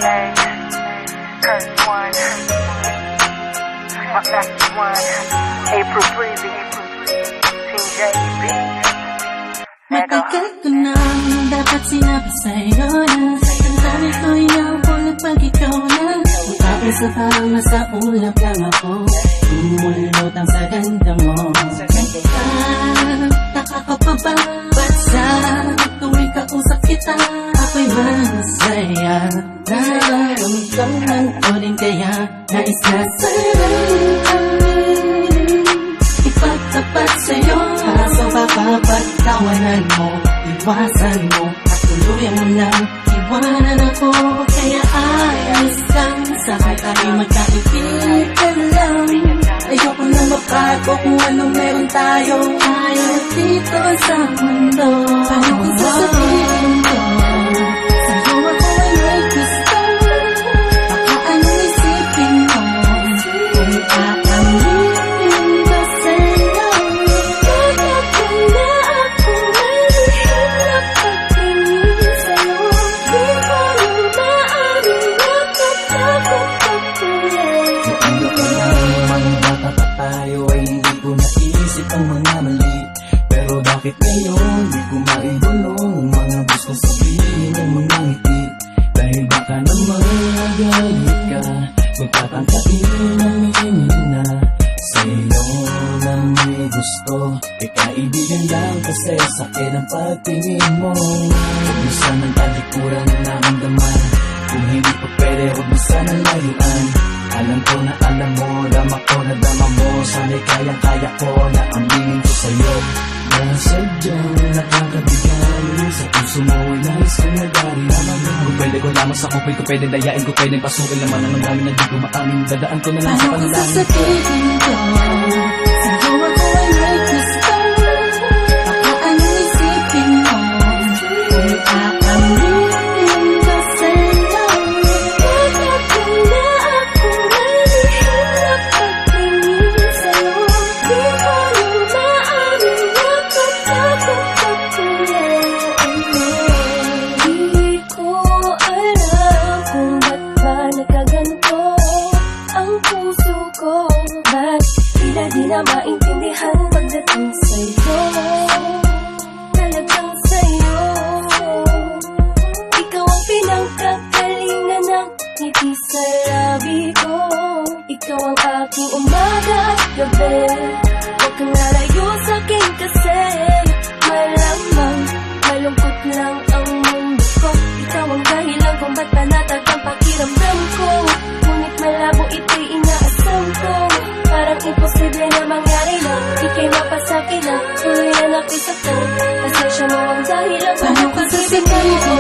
Hey, Curse One, my Master One, April Breezy, Team JB. Matagal ko nang dapat sinabi sa'yo na ang dami ko inaabol pag ikaw na tapos na parang nasa ulap lang ako umulutang sa ganda mo. Taka ka pa ba? Ba't sa tuwing kausap kita ako'y masaya? Nararamdaman ko din kaya nais na ipagtapat sa'yo, kaso baka pagtawanan mo, iwasan mo at tuluyan mo lang iwanan ako. Kaya ayos lang, saka tayo magkaibigan lang. Ayoko na mabago kung anong meron tayo ayaw dito sa mundo. Paano kung sasabihin ko sa'yo ako ay may gusto? Baka anong isipin mo kung aaminin ko sa'yo? Bakit kaya ako mahirap pagtingin sa'yo? Di ko nang maaaring natatakot pagtuloy. Ano ka lang, mga bata pa tayo ay hindi ko naisip ang mga mali. Pero bakit ngayon di ko maibulong ang mga gusto sabihin ng mga ngiti? Dahil baka naman magalit ka, magtatangkain aminin na sa'yo lang may gusto. E kaibigan lang kasi sakit ang pagtingin mo. Minsan ang talikuran na naramdaman, kung hindi pa pwede huwag mo sanang layuan. Alam ko na alam mo, dama ko na dama mo. Sana'y kayang-kaya ko na aminin ko sa'yo na sadyang nakakabigan. Sa puso mo ay nais ko nagari. Kung pwede ko lamang sa kupay ko, pwede dayain ko, pwede pasukin naman ang dami na di ko maamin. Dadaan ko na lang sa Paano kung panalangin. sasabihin ko sa'yo ako ay may gusto? Baka anong isipin mo kung aaminin ko sa'yo? Bakit kaya ako mahirap pagtingin sa'yo? Di ko nang maaaring natatakot pagtuloy. Di ko alam kung ba't ba nagkaganto ang puso ko. Ba't tila di na maintindihan pagdating sa'yo? Talagang sa'yo ikaw ang pinagkakalingan ng ngiti sa labi ko. Ikaw ang aking umaga at gabi. Huwag kang lalayo sa'kin kasi malamang malungkot lang ang mundo ko. Ikaw ang dahilan kung ba't panatag ang pakiramdam ko. Ngunit malabo ito'y inaasam ko. Parang imposible na mangyari na ika'y mapasakit na tuloy na napisaktan. Pasensya mo ang dahilan kung Paano kung sasabihin ko